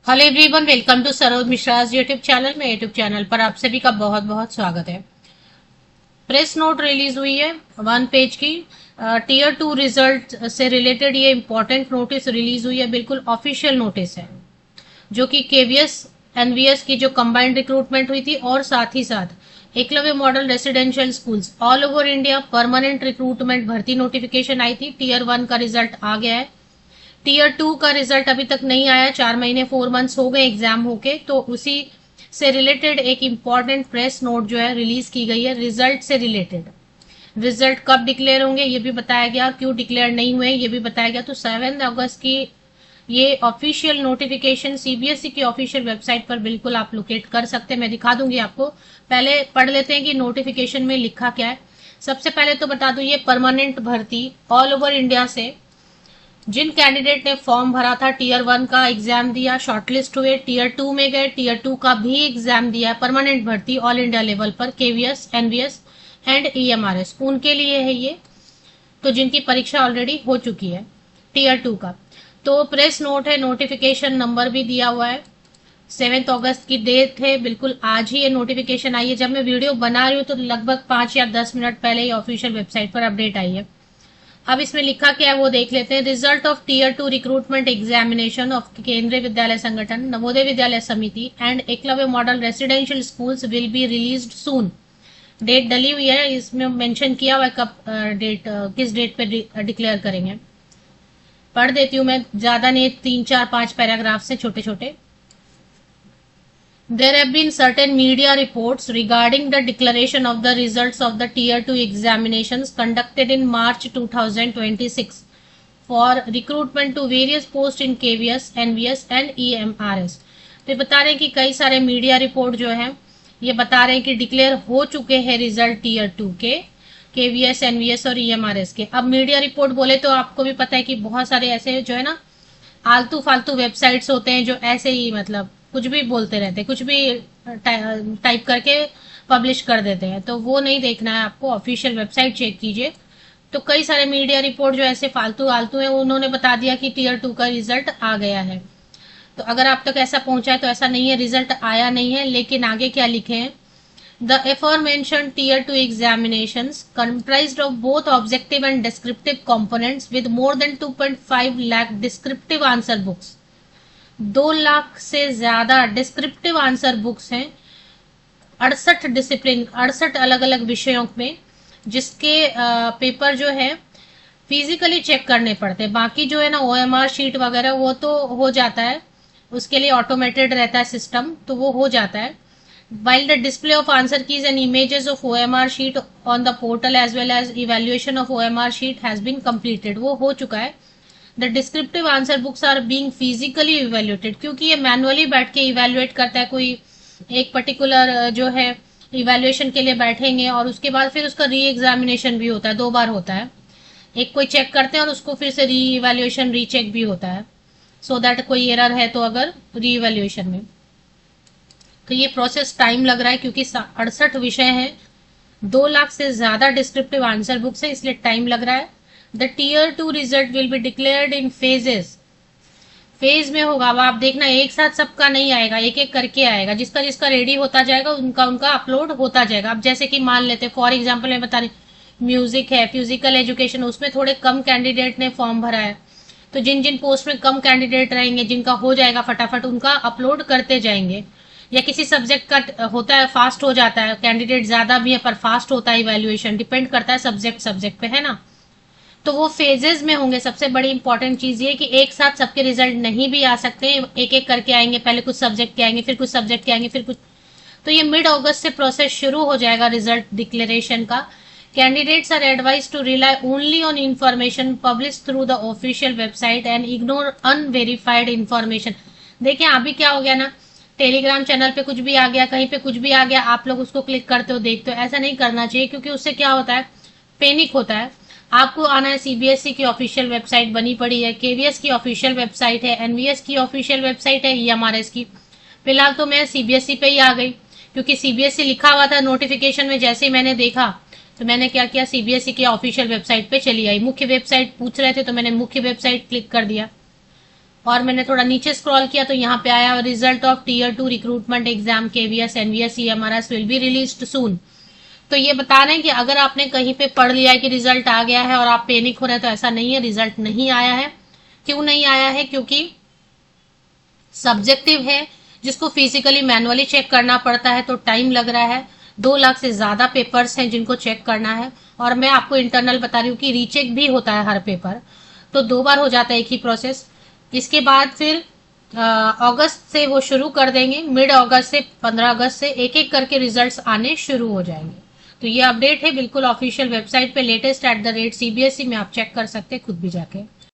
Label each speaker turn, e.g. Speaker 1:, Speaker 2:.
Speaker 1: Hello everyone, welcome to Saroj Mishra's YouTube channel में। YouTube channel पर आप सभी का बहुत बहुत स्वागत है। प्रेस नोट रिलीज हुई है 1 पेज की। टीयर 2 रिजल्ट से रिलेटेड ये इंपॉर्टेंट नोटिस रिलीज हुई है, बिल्कुल ऑफिशियल नोटिस है, जो कि केवीएस एनवीएस की जो कंबाइंड रिक्रूटमेंट हुई थी और साथ ही साथ Eklavya model residential schools all over India permanent recruitment भर्ती नोटिफिकेशन आई थी। टीयर 1 का रिजल्ट आ गया है। टीयर 2 का रिजल्ट अभी तक नहीं आया, 4 महीने 4 मंथ्स हो गए एग्जाम होके, तो उसी से रिलेटेड एक इम्पॉर्टेंट प्रेस नोट जो है रिलीज की गई है रिजल्ट से रिलेटेड। रिजल्ट कब डिक्लेयर होंगे ये भी बताया गया, क्यों डिक्लेयर नहीं हुए ये भी बताया गया। तो 7 अगस्त की ये ऑफिशियल नोटिफिकेशन सीबीएसई की ऑफिशियल वेबसाइट पर बिल्कुल आप लोकेट कर सकते हैं, मैं दिखा दूंगी आपको। पहले पढ़ लेते हैं कि नोटिफिकेशन में लिखा क्या है। सबसे पहले तो बता दूं, ये परमानेंट भर्ती ऑल ओवर इंडिया से जिन कैंडिडेट ने फॉर्म भरा था, टीयर 1 का एग्जाम दिया, शॉर्टलिस्ट हुए, टीयर 2 में गए, टीयर 2 का भी एग्जाम दिया, परमानेंट भर्ती ऑल इंडिया लेवल पर केवीएस एनवीएस एंड ईएमआरएस, उनके लिए है ये। तो जिनकी परीक्षा ऑलरेडी हो चुकी है टीयर 2 का। तो प्रेस नोट है, नोटिफिकेशन नंबर भी दिया हुआ है। 7 अगस्त की डेट है, बिल्कुल आज ही ये नोटिफिकेशन आई है। जब मैं वीडियो बना रही हूँ तो लगभग 5 या 10 मिनट पहले ही ऑफिशियल वेबसाइट पर अपडेट आई है। अब इसमें लिखा क्या है वो देख लेते हैं। Result of tier 2 recruitment examination of Kendriya Vidyalaya Sangathan, Navodaya Vidyalaya Samiti and Eklavya model residential schools will be released soon. Date डली हुई है, इसमें मेंशन किया हुआ है कब डेट, किस डेट पे डिक्लेयर करेंगे। पढ़ देती हूँ मैं, ज्यादा नहीं, 3 4 5 पैराग्राफ से छोटे छोटे। There have been certain media reports regarding the declaration of the results of the Tier 2 examinations conducted in March 2026 for recruitment to various posts in KVS, NVS and EMRS। तो ये बता रहे हैं कि कई सारे मीडिया रिपोर्ट जो है ये बता रहे हैं कि डिक्लेयर हो चुके हैं रिजल्ट टीयर 2 के, केवीएस, एनवीएस और ईएमआरएस के। अब मीडिया रिपोर्ट बोले तो आपको भी पता है कि बहुत सारे ऐसे जो है ना आलतू फालतू वेबसाइट्स होते हैं जो ऐसे ही मतलब कुछ भी बोलते रहते हैं, कुछ भी टाइप करके पब्लिश कर देते हैं। तो वो नहीं देखना है आपको, ऑफिशियल वेबसाइट चेक कीजिए। तो कई सारे मीडिया रिपोर्ट जो ऐसे फालतू आलतू हैं उन्होंने बता दिया कि टीयर 2 का रिजल्ट आ गया है। तो अगर आप तक ऐसा पहुंचा है तो ऐसा नहीं है, रिजल्ट आया नहीं है। लेकिन आगे क्या लिखे हैं, the aforementioned tier 2 examinations comprised of both objective and descriptive components with more than 2.5 lakh descriptive answer books। 2 lakh से ज्यादा डिस्क्रिप्टिव आंसर बुक्स हैं 68 डिसिप्लिन, 68 अलग अलग विषयों में, जिसके पेपर जो है फिजिकली चेक करने पड़ते हैं। बाकी जो है ना ओएमआर शीट वगैरह वो तो हो जाता है, उसके लिए ऑटोमेटेड रहता है सिस्टम, तो वो हो जाता है। while the display of answer keys and images of OMR sheet on the portal as well as evaluation of OMR sheet has been completed, वो हो चुका है। The descriptive answer books are being physically evaluated, क्योंकि ये manually बैठ के evaluate करता है, कोई एक पर्टिकुलर जो है इवेल्युएशन के लिए बैठेंगे और उसके बाद फिर उसका री एग्जामिनेशन भी होता है, 2 बार होता है। एक कोई चेक करते हैं और उसको फिर से री इवेल्युएशन रीचेक भी होता है, सो दैट कोई एरर है तो अगर री इवेल्युएशन में। तो ये प्रोसेस टाइम लग रहा है क्योंकि 68 विषय हैं, 2 लाख से ज्यादा डिस्क्रिप्टिव आंसर बुक्स है, इसलिए टाइम लग रहा है। The tier 2 result will be declared in phases, phase में होगा। अब आप देखना एक साथ सबका नहीं आएगा, एक एक करके आएगा, जिसका जिसका रेडी होता जाएगा उनका उनका अपलोड होता जाएगा। अब जैसे कि मान लेते फॉर एग्जाम्पल मैं बता रही, म्यूजिक है, फिजिकल एजुकेशन, उसमें थोड़े कम कैंडिडेट ने फॉर्म भरा है, तो जिन जिन पोस्ट में कम कैंडिडेट रहेंगे, जिनका हो जाएगा फटाफट, उनका अपलोड करते जाएंगे। या किसी सब्जेक्ट का होता है फास्ट हो जाता है, कैंडिडेट ज्यादा भी है पर फास्ट होता है इवैल्यूएशन, डिपेंड करता है सब्जेक्ट पे, है ना। तो वो फेजेस में होंगे। सबसे बड़ी इंपॉर्टेंट चीज ये कि एक साथ सबके रिजल्ट नहीं भी आ सकते, एक एक करके आएंगे, पहले कुछ सब्जेक्ट के आएंगे, फिर कुछ सब्जेक्ट के आएंगे, फिर कुछ। तो ये मिड अगस्त से प्रोसेस शुरू हो जाएगा रिजल्ट डिक्लेरेशन का। Candidates are advise to rely only on information publish through the official website and ignore unverified information. देखिए अभी क्या हो गया ना, टेलीग्राम चैनल पे कुछ भी आ गया, कहीं पे कुछ भी आ गया, आप लोग उसको क्लिक करते हो, देखते हो। ऐसा नहीं करना चाहिए, क्योंकि उससे क्या होता है, पैनिक होता है। आपको आना है सीबीएसई की ऑफिशियल वेबसाइट बनी पड़ी है, केवीएस की ऑफिशियल वेबसाइट है, एनवीएस की ऑफिशियल वेबसाइट है, ईएमआरएस की। फिलहाल तो मैं सीबीएसई पे ही आ गई, क्योंकि सीबीएसई लिखा हुआ था नोटिफिकेशन में। जैसे ही मैंने देखा तो मैंने क्या किया, सीबीएसई की ऑफिशियल वेबसाइट पे चली आई। मुख्य वेबसाइट पूछ रहे थे तो मैंने मुख्य वेबसाइट क्लिक कर दिया और मैंने थोड़ा नीचे स्क्रॉल किया तो यहाँ पे आया result of tier 2 recruitment exam KVS NVS CMRS will be released soon. तो ये बता रहे हैं कि अगर आपने कहीं पे पढ़ लिया है कि रिजल्ट आ गया है और आप पैनिक हो रहे हैं, तो ऐसा नहीं है, रिजल्ट नहीं आया है। क्यों नहीं आया है? क्योंकि सब्जेक्टिव है, जिसको फिजिकली मैनुअली चेक करना पड़ता है, तो टाइम लग रहा है। 2 लाख से ज्यादा पेपर्स हैं जिनको चेक करना है, और मैं आपको इंटरनल बता रही हूँ कि रीचेक भी होता है हर पेपर, तो 2 बार हो जाता है एक ही प्रोसेस। इसके बाद फिर अगस्त से वो शुरू कर देंगे, मिड अगस्त से 15 अगस्त से एक एक करके रिजल्ट्स आने शुरू हो जाएंगे। तो ये अपडेट है बिल्कुल ऑफिशियल वेबसाइट पे, latest@CBSE में आप चेक कर सकते हैं खुद भी जाके।